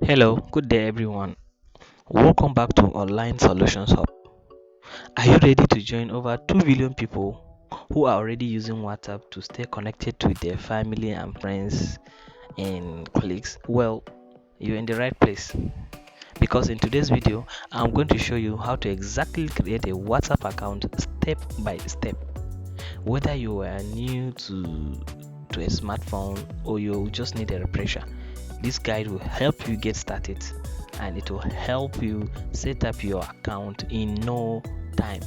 Hello, good day everyone. Welcome back to Online Solutions Hub. Are you ready to join over 2 billion people who are already using WhatsApp to stay connected with their family and friends and colleagues? Well, you're in the right place because in today's video, I'm going to show you how to exactly create a WhatsApp account step by step. Whether you are new to a smartphone or you just need a refresher, this guide will help you get started and it will help you set up your account in no time.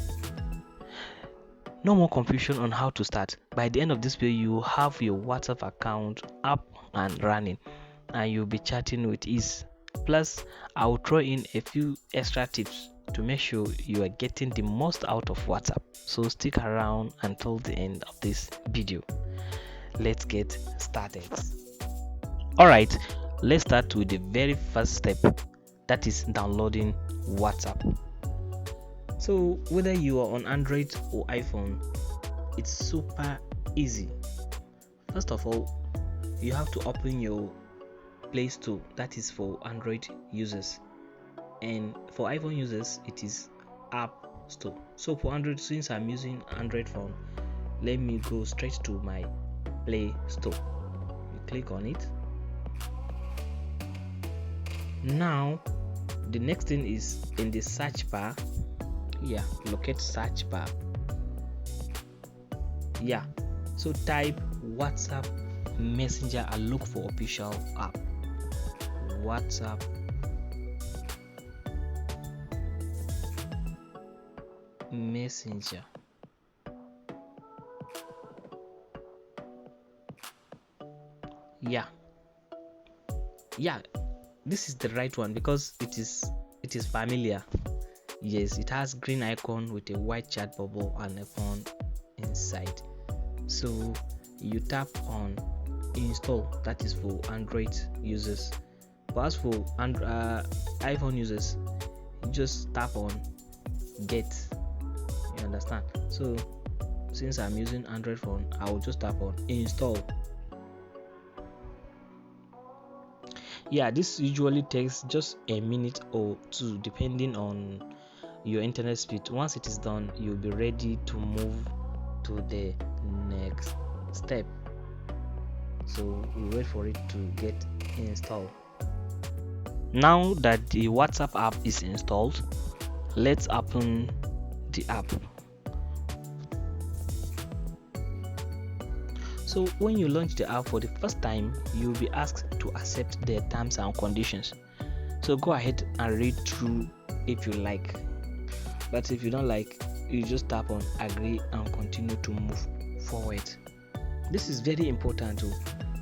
No more confusion on how to start. By the end of this video, you have your WhatsApp account up and running and you'll be chatting with ease. Plus, I will throw in a few extra tips to make sure you are getting the most out of WhatsApp. So stick around until the end of this video. Let's get started. Alright, let's start with the very first step, that is downloading WhatsApp. So whether you are on Android or iPhone, it's super easy. First of all, you have to open your Play Store, that is for Android users, and for iPhone users it is App Store. So for Android, since I'm using Android phone, let me go straight to my Play Store. You click on it. Now the next thing is in the search bar. Locate search bar. So type WhatsApp Messenger and look for official app. WhatsApp Messenger. This is the right one because it is familiar. Yes, it has green icon with a white chat bubble and a phone inside. So you tap on install, that is for Android users. But as for iPhone users, you just tap on get. You understand? So since I'm using Android phone, I will just tap on install. This usually takes just a minute or two depending on your internet speed. Once it is done, you'll be ready to move to the next step. So we wait for it to get installed. Now that the WhatsApp app is installed, let's open the app. So when you launch the app for the first time, you'll be asked to accept the terms and conditions. So go ahead and read through if you like. But if you don't like, you just tap on agree and continue to move forward. This is very important too,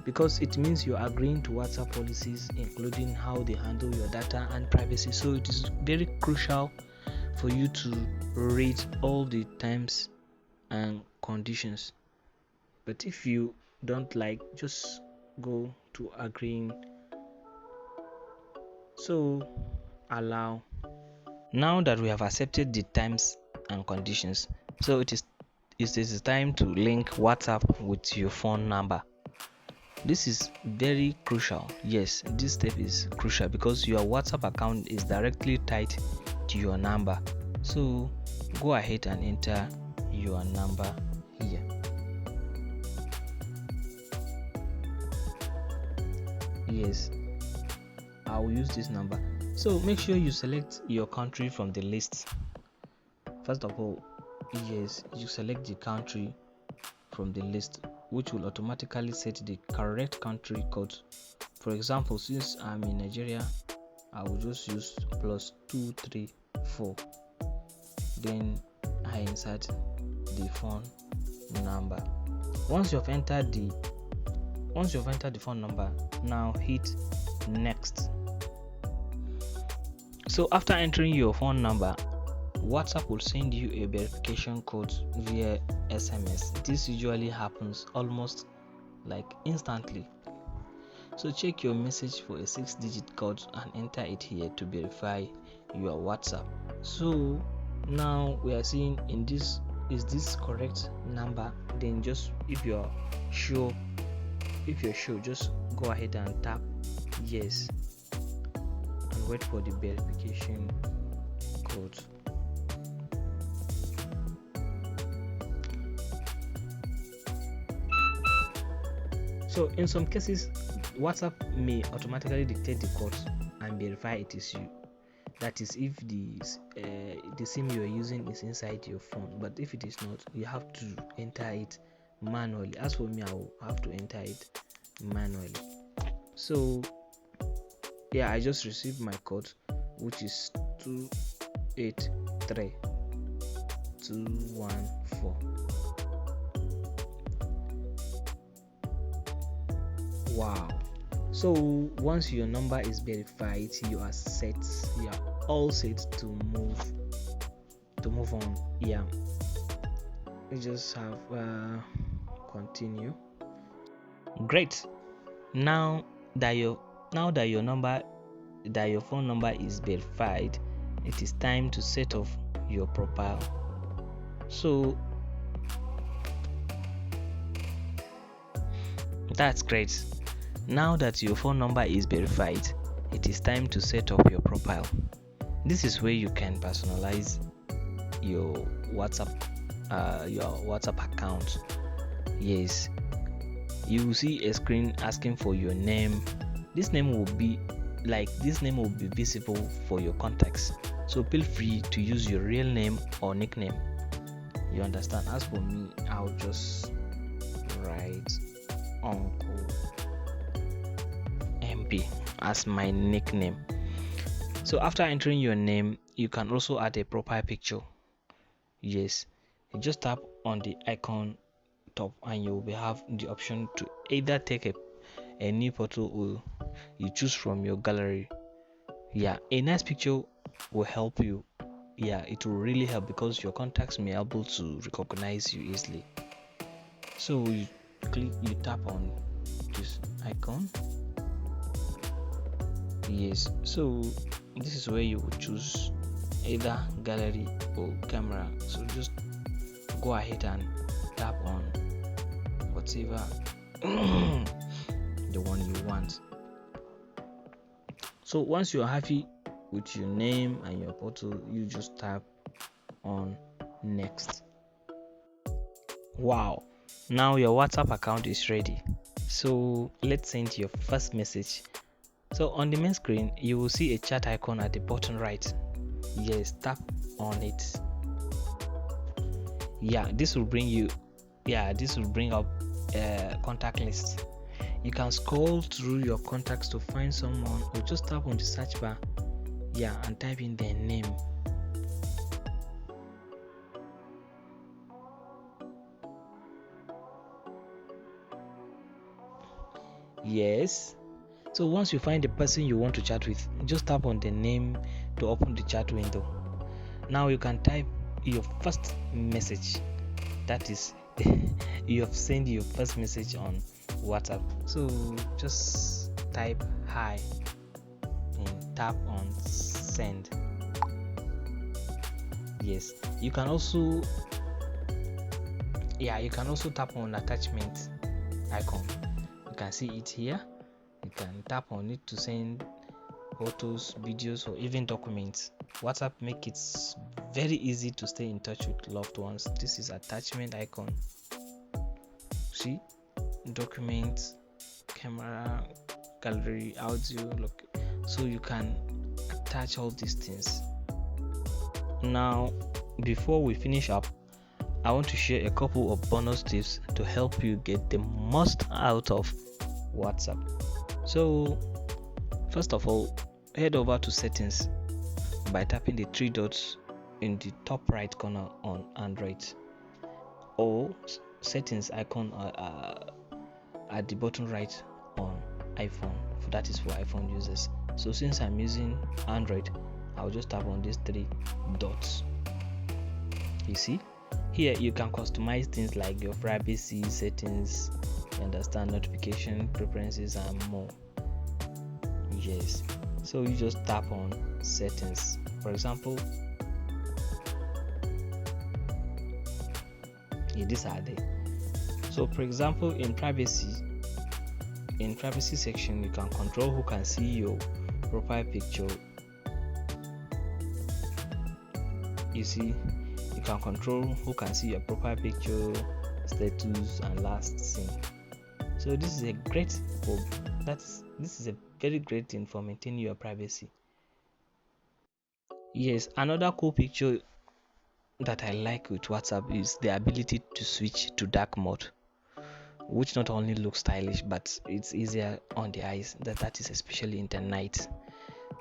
because it means you're agreeing to WhatsApp policies, including how they handle your data and privacy. So it is very crucial for you to read all the terms and conditions. But if you don't like, just go to agreeing. So allow. Now that we have accepted the terms and conditions, so it is time to link WhatsApp with your phone number. This is very crucial. Yes, this step is crucial because your WhatsApp account is directly tied to your number. So go ahead and enter your number here. Yes, I will use this number. So make sure you select your country from the list. First of all, yes, you select the country from the list, which will automatically set the correct country code. For example, since I'm in Nigeria, I will just use +234. Then I insert the phone number. Once you've entered the phone number, now hit next. So after entering your phone number, WhatsApp will send you a verification code via SMS. This usually happens almost like instantly. So check your message for a 6-digit code and enter it here to verify your WhatsApp. So now we are seeing in this, is this correct number? Then just if you're sure, just go ahead and tap yes. wait for the verification code. So in some cases, WhatsApp may automatically dictate the code and verify it is you. That is if the SIM you are using is inside your phone. But if it is not, you have to enter it manually. As for me, I will have to enter it manually. So yeah, I just received my code, which is 283214. Wow. So once your number is verified, you are all set to move on. Yeah, we just have continue. Great. Now that your phone number is verified, it is time to set off your profile. So that's great. Now that your phone number is verified, it is time to set up your profile. This is where you can personalize your WhatsApp account. Yes, you will see a screen asking for your name. This name will be visible for your contacts. So feel free to use your real name or nickname. You understand? As for me, I'll just write Uncle MP as my nickname. So after entering your name, you can also add a profile picture. Yes, you just tap on the icon top and you will have the option to either take a new photo or you choose from your gallery. Yeah, a nice picture will help you. Yeah, it will really help because your contacts may be able to recognize you easily. So you tap on this icon. Yes, so this is where you would choose either gallery or camera. So just go ahead and tap on whatever the one you want. So once you're happy with your name and your photo, you just tap on next. Wow, now your WhatsApp account is ready. So let's send your first message. So on the main screen, you will see a chat icon at the bottom right. Yes, tap on it. This will bring up a contact list. You can scroll through your contacts to find someone, or just tap on the search bar and type in their name. Yes, so once you find the person you want to chat with, just tap on the name to open the chat window. Now you can type your first message. That is you have sent your first message on WhatsApp. So just type hi and tap on send. Yes, you can also tap on attachment icon. You can see it here. You can tap on it to send photos, videos, or even documents. WhatsApp makes it very easy to stay in touch with loved ones. This is attachment icon. See, documents, camera, gallery, audio, look. So you can attach all these things. Now, before we finish up, I want to share a couple of bonus tips to help you get the most out of WhatsApp. So first of all, head over to settings by tapping the three dots in the top right corner on Android, or settings icon at the bottom right on iPhone. That is for iPhone users. So since I'm using Android, I'll just tap on these three dots. You see, here you can customize things like your privacy settings, you understand, notification preferences, and more. Yes, so you just tap on settings. For example, these are there. So for example, in privacy section, you can control who can see your profile picture, You see, you can control who can see your profile picture, status, and last seen. So this is a great this is a very great thing for maintaining your privacy. Yes, another cool picture that I like with WhatsApp is the ability to switch to dark mode, which not only looks stylish but it's easier on the eyes. That is especially in the night.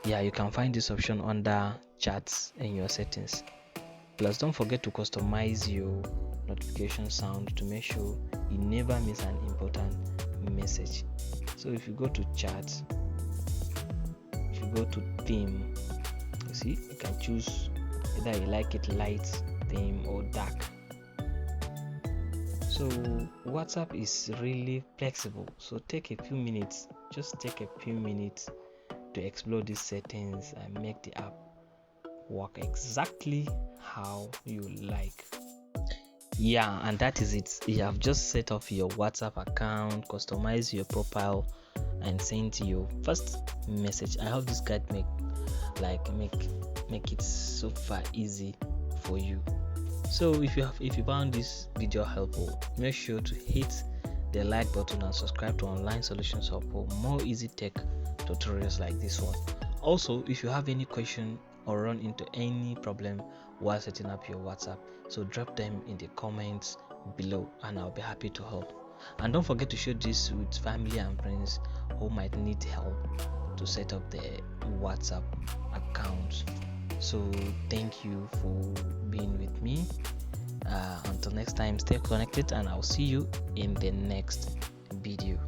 Yeah, you can find this option under chats in your settings. Plus, don't forget to customize your notification sound to make sure you never miss an important message. So if you go to chat, if you go to theme, you see you can choose either you like it light theme or dark. So WhatsApp is really flexible, so just take a few minutes to explore these settings and make the app work exactly how you like. Yeah, and that is it. You have just set up your WhatsApp account, customize your profile, and send your first message. I hope this guide make it super easy for you. So if you found this video helpful, make sure to hit the like button and subscribe to Online Solutions Hub for more easy tech tutorials like this one. Also, if you have any question or run into any problem while setting up your WhatsApp, so drop them in the comments below and I'll be happy to help. And don't forget to share this with family and friends who might need help to set up their WhatsApp account. So thank you for being with me. Until next time, stay connected and I'll see you in the next video.